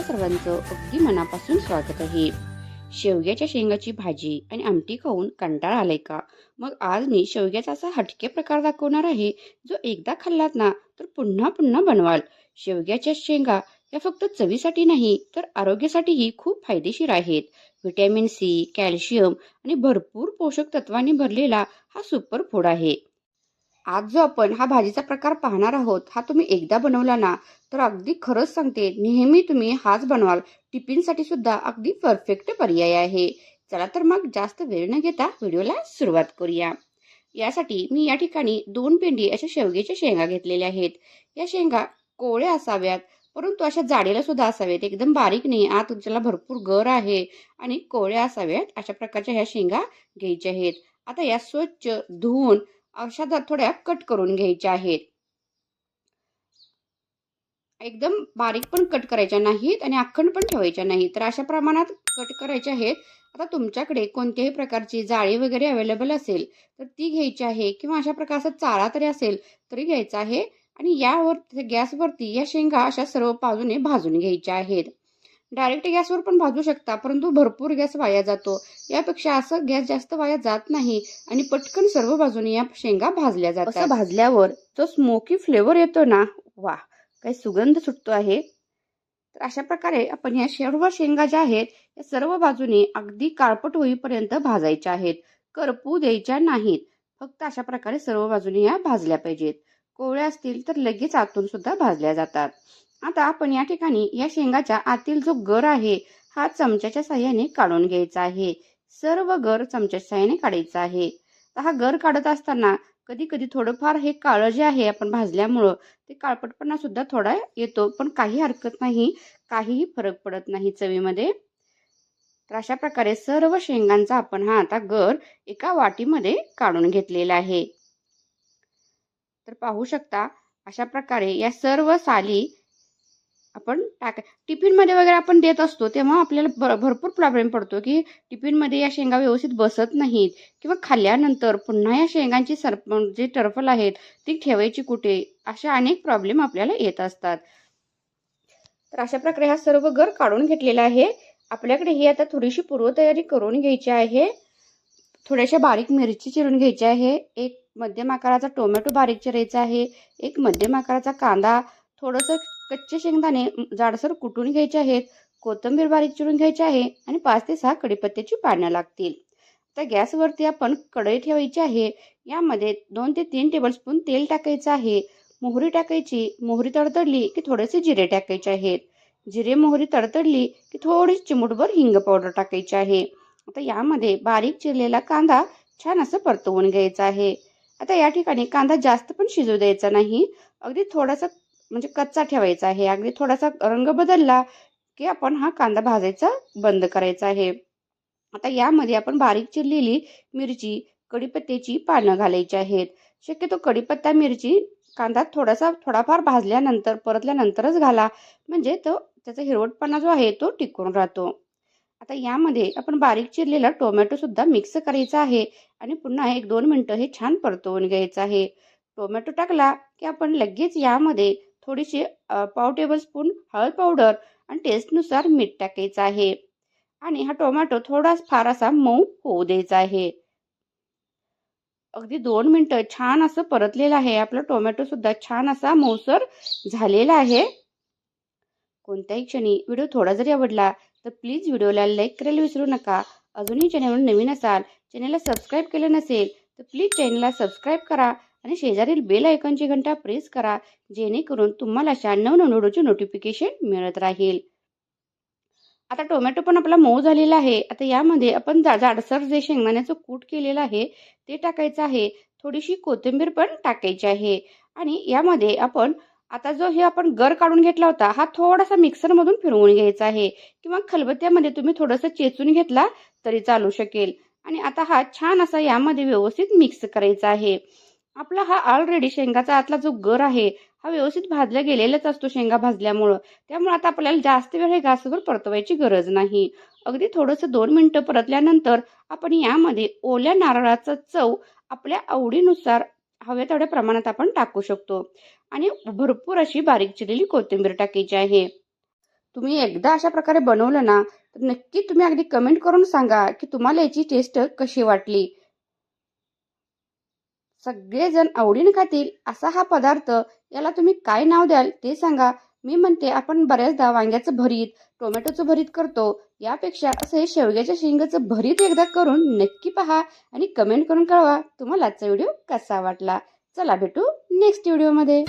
सर्वांचं अगदी मनापासून स्वागत आहे. शेवग्याच्या शेंगाची भाजी आणि आमटी खाऊन कंटाळा आलाय का? मग आज मी शेवग्याचा असा हटके प्रकार दाखवणार आहे, जो एकदा खाल्लात ना तर पुन्हा पुन्हा बनवाल. शेवग्याच्या शेंगा या फक्त चवीसाठी नाही तर आरोग्यासाठीही खूप फायदेशीर आहेत. व्हिटॅमिन सी, कॅल्शियम आणि भरपूर पोषक तत्वांनी भरलेला हा सुपर फूड आहे. आज जो आपण हा भाजीचा प्रकार पाहणार आहोत, हा तुम्ही एकदा बनवला ना, तर अगदी खरंच सांगते, नेहमी तुम्ही हाच बनवाल. टिफिनसाठी सुद्धा अगदी परफेक्ट पर्याय आहे. चला तर मग जास्त वेळ न घेता व्हिडिओला सुरुवात करूया. यासाठी मी या ठिकाणी 2 पेंडी अशा शेवग्याच्या शेंगा घेतलेल्या आहेत. या शेंगा कोवळ्या असाव्यात, परंतु अशा जाडीला सुद्धा असाव्यात. एकदम बारीक नाही, आत त्याला भरपूर गर आहे आणि कोवळ्या असाव्यात. अशा प्रकारच्या ह्या शेंगा घ्यायच्या आहेत. आता या स्वच्छ धुवून अशा थोड्या कट करून घ्यायच्या आहेत. एकदम बारीक पण कट करायच्या नाहीत आणि अखंड पण ठेवायच्या नाहीत. तर अशा प्रमाणात कट करायच्या आहेत. आता तुमच्याकडे कोणत्याही प्रकारची जाळी वगैरे अवेलेबल असेल तर ती घ्यायची आहे किंवा अशा प्रकारचा चाळा तरी असेल तरी घ्यायचा आहे आणि यावर गॅसवरती या शेंगा अशा सर्व बाजूने भाजून घ्यायच्या आहेत. डायरेक्ट गॅसवर पण भाजू शकता, परंतु भरपूर गॅस वाया जातो. यापेक्षा असं गॅस जास्त वाया जात नाही आणि पटकन सर्व बाजूने या शेंगा भाजल्या जातात. असं भाजल्यावर जो स्मोकी फ्लेवर येतो ना, वा, काही सुगंध सुटतो आहे. तर अशा प्रकारे आपण या सर्व शेंगा ज्या आहेत या सर्व बाजूने अगदी काळपट होईपर्यंत भाजायच्या आहेत. करपू द्यायच्या नाहीत. फक्त अशा प्रकारे सर्व बाजूने या भाजल्या पाहिजेत. कोवळ्या असतील तर लगेच आतून सुद्धा भाजल्या जातात. आता आपण या ठिकाणी या शेंगाच्या आतील जो गर आहे हा चमच्याच्या साह्याने काढून घ्यायचा आहे. सर्व गर चमच्याच्या साह्याने काढायचा आहे. तर हा गर काढत असताना कधी कधी थोडंफार हे काळं जे आहे आपण भाजल्यामुळं ते काळपटपणा सुद्धा थोडा येतो, पण काही हरकत नाही, काहीही फरक पडत नाही चवीमध्ये. तर अशा प्रकारे सर्व शेंगांचा आपण हा आता गर एका वाटीमध्ये काढून घेतलेला आहे. तर पाहू शकता अशा प्रकारे या सर्व साली आपण टिफिनमध्ये वगैरे आपण देत असतो तेव्हा आपल्याला भरपूर प्रॉब्लेम पडतो की टिफिनमध्ये या शेंगा व्यवस्थित बसत नाहीत किंवा खाल्ल्यानंतर पुन्हा या शेंगांची जे टरफल आहेत ती ठेवायची कुठे, अशा अनेक प्रॉब्लेम आपल्याला येत असतात. तर अशा प्रकारे हा सर्व गर काढून घेतलेला आहे. आपल्याकडे ही आता थोडीशी पूर्वतयारी करून घ्यायची आहे. थोड्याशा बारीक मिरची चिरून घ्यायची आहे. एक मध्यम आकाराचा टोमॅटो बारीक चिरायचा आहे. एक मध्यम आकाराचा कांदा, थोडंसं कच्चे शेंगदाणे जाडसर कुटून घ्यायचे आहेत. कोथिंबीर बारीक चिरून घ्यायची आहे आणि 5 ते 6 कढीपत्त्याची पानं लागतील. आता गॅसवरती आपण कढई ठेवायची आहे. यामध्ये 2 ते 3 टेबलस्पून तेल टाकायचं आहे. मोहरी टाकायची. मोहरी तडतडली की थोडेसे जिरे टाकायचे आहेत. जिरे मोहरी तडतडली की थोडी चिमूटभर हिंग पावडर टाकायची आहे. आता यामध्ये बारीक चिरलेला कांदा छान असं परतवून घ्यायचा आहे. आता या ठिकाणी कांदा जास्त पण शिजू द्यायचा नाही. अगदी थोडासा म्हणजे कच्चा ठेवायचा आहे. अगदी थोडासा रंग बदलला की आपण हा कांदा भाजायचा बंद करायचा आहे. आता यामध्ये आपण बारीक चिरलेली मिरची, कढीपत्त्याची पानं घालायची आहेत. शक्यतो कढीपत्ता, मिरची, कांदा थोडाफार भाजल्यानंतर परतल्यानंतरच घाला, म्हणजे तो त्याचा हिरवटपणा जो आहे तो टिकून राहतो. आता यामध्ये आपण बारीक चिरलेला टोमॅटो सुद्धा मिक्स करायचा आहे आणि पुन्हा 1-2 मिनिटं हे छान परतवून घ्यायचं आहे. टोमॅटो टाकला की आपण लगेच यामध्ये थोडीशी पाव टेबलस्पून हळद पावडर आणि टेस्टनुसार मीठ टाकायचं आहे आणि हा टोमॅटो थोडा फार असा मऊ होऊ द्यायचा आहे. अगदी 2 मिनिटं छान असं परतलेलं आहे. आपला टोमॅटो सुद्धा छान असा मऊसर झालेला आहे. कोणत्याही क्षणी व्हिडिओ थोडा जरी आवडला तर प्लीज व्हिडिओला लाईक करायला विसरू नका. अजूनही चॅनलवर नवीन असाल, चॅनलला सबस्क्राईब केलं नसेल तर प्लीज चॅनलला सबस्क्राईब करा आणि शेजारील बेल आयकॉनची घंटा प्रेस करा, जेणेकरून तुम्हाला अशा नवनवीन व्हिडिओचे नोटिफिकेशन मिळत राहील. आता टोमॅटो पण आपला मऊ झालेला आहे. आता यामध्ये आपण जाडसर जे शेंगदाण्याचं कूट केलेलं आहे ते टाकायचं आहे. थोडीशी कोथिंबीर पण टाकायची आहे आणि यामध्ये आपण आता जो हे आपण गर काढून घेतला होता हा थोडासा मिक्सरमधून फिरवून घ्यायचा आहे किंवा खलबत्त्यामध्ये तुम्ही थोडंसं चेचून घेतला तरी चालू शकेल आणि आता हा छान असा यामध्ये व्यवस्थित मिक्स करायचा आहे. आपला हा ऑलरेडी शेंगाचा आतला जो गर आहे हा व्यवस्थित भाजला गेलेलाच असतो शेंगा भाजल्यामुळं. त्यामुळे आता आपल्याला जास्त वेळ हे गॅसवर परतवायची गरज नाही. अगदी थोडंसं 2 मिनिटं परतल्यानंतर आपण यामध्ये ओल्या नारळाचा चव आपल्या आवडीनुसार हव्या तेवढ्या प्रमाणात आपण टाकू शकतो आणि भरपूर अशी बारीक चिरलेली कोथिंबीर टाकायची आहे. तुम्ही एकदा अशा प्रकारे बनवलं ना, तर नक्की तुम्ही अगदी कमेंट करून सांगा की तुम्हाला याची टेस्ट कशी वाटली. सगळेजण आवडीने खातील असा हा पदार्थ. याला तुम्ही काय नाव द्याल ते सांगा. मी म्हणते आपण बऱ्याचदा वांग्याचं भरीत, टोमॅटोचं भरीत करतो. यापेक्षा असं हे शेवग्याच्या शेंगाचं भरीत एकदा करून नक्की पहा आणि कमेंट करून कळवा तुम्हाला आजचा व्हिडिओ कसा वाटला. चला भेटू नेक्स्ट व्हिडिओमध्ये.